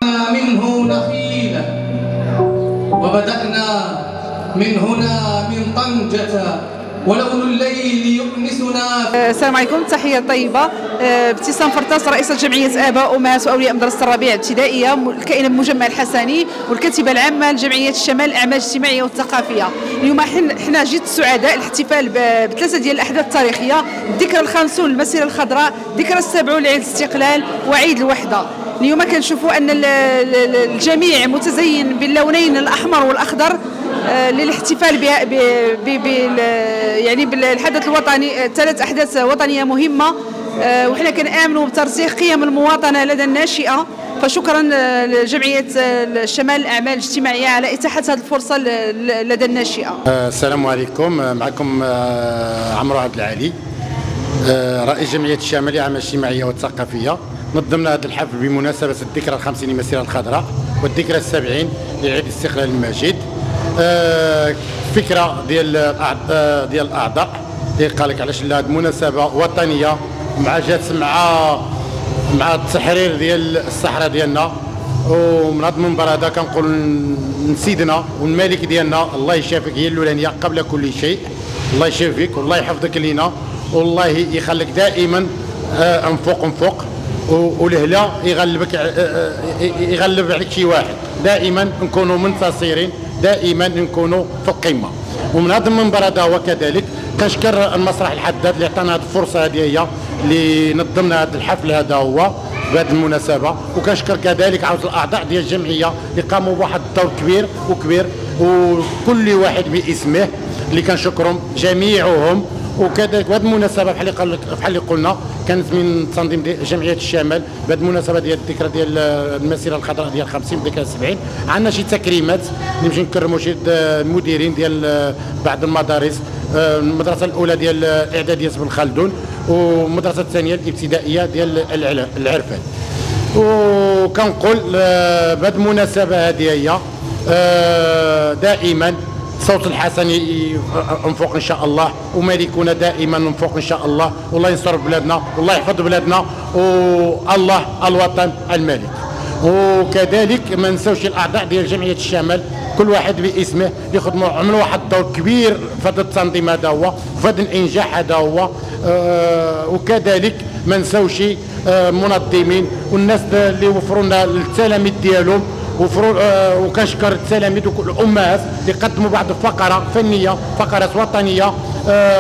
زرعنا منه نخيلا، وبدأنا من هنا من طنجة ولون الليل يؤنسنا. السلام عليكم، تحية طيبة. ابتسام فرطاس، رئيسة جمعية آباء وأمهات وأولياء مدرسة الربيع الابتدائية، الكائنة بمجمع الحسني والكاتبة العامة لجمعية الشمال للأعمال الاجتماعية والثقافية. اليوم حنا جد سعداء الاحتفال بثلاثة ديال الأحداث التاريخية: الذكرى ال50 للمسيرة الخضراء، الذكرى ال70 لعيد الاستقلال، وعيد الوحدة. اليوم كنشوفوا أن الجميع متزين باللونين الأحمر والأخضر للاحتفال يعني بالحدث الوطني، ثلاث أحداث وطنية مهمة، وحنا كنآمنوا بترسيخ قيم المواطنة لدى الناشئة. فشكرا لجمعية الشمال للأعمال الاجتماعية على إتاحة هذه الفرصة لدى الناشئة. السلام عليكم، معكم عمرو عبد العالي، رئيس جمعية الشمال للأعمال الاجتماعية والثقافية. نظمنا هذا الحفل بمناسبة الذكرى ال50 للمسيرة الخضراء والذكرى ال70 لعيد الاستقلال المجيد. فكرة ديال الأعضاء اللي قال لك علاش هذه مناسبة وطنية جات مع التحرير ديال الصحراء ديالنا. ومن هذا المنبر هذا كنقول لسيدنا والملك ديالنا الله يشافيك، هي الاولانيه قبل كل شيء. الله يشافيك والله يحفظك لينا والله يخليك دائما انفوق ولهلا يغلب عليك شي واحد. دائما نكونوا منتصرين، دائما نكونوا في القمه. ومن هذا المنبر هذا وكذلك كنشكر المسرح الحداد اللي عطانا هذه الفرصه هذه هي اللي نظمنا هذا الحفل هذا هو بهذه المناسبه. وكنشكر كذلك عاود الاعضاء ديال الجمعيه اللي قاموا بواحد الدور كبير وكل واحد باسمه اللي كنشكرهم جميعهم. وكذلك بهذه المناسبه بحال اللي قلنا كانت من تنظيم جمعيه الشمال بهذه المناسبه ديال الذكرى ديال المسيره الخضراء ديال 50 والذكرى 70. عندنا شي تكريمات اللي نمشي نكرموا شي المديرين ديال بعض المدارس، المدرسه الاولى ديال الاعداديه بن خلدون والمدرسه الثانيه الابتدائيه ديال العرفان. وكنقول بهذه المناسبه هذه هي دائما صوت الحسن انفوق ان شاء الله، وملكنا دائما انفوق ان شاء الله. والله ينصر بلادنا والله يحفظ بلادنا والله الوطن الملك. وكذلك ما نساوش الاعضاء ديال جمعيه الشمال كل واحد باسمه يخدموا، عملوا واحد الدور كبير في هذا التنظيم هذا هو في هذا الانجاح هذا هو. وكذلك ما نساوش منظمين والناس اللي وفروا لنا التلاميذ ديالهم، وكنشكر التلاميذ والامهات اللي قدموا بعض الفقرات فنيه، فقرات وطنيه.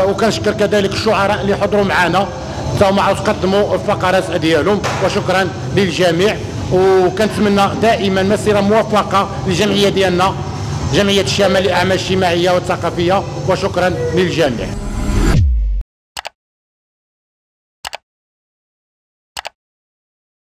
وكنشكر كذلك الشعراء اللي حضروا معنا ثم قدموا الفقرات ديالهم. وشكرا للجميع، وكنتمنى دائما مسيره موفقه للجمعيه ديالنا جمعيه الشمال للاعمال الاجتماعيه والثقافيه. وشكرا للجميع.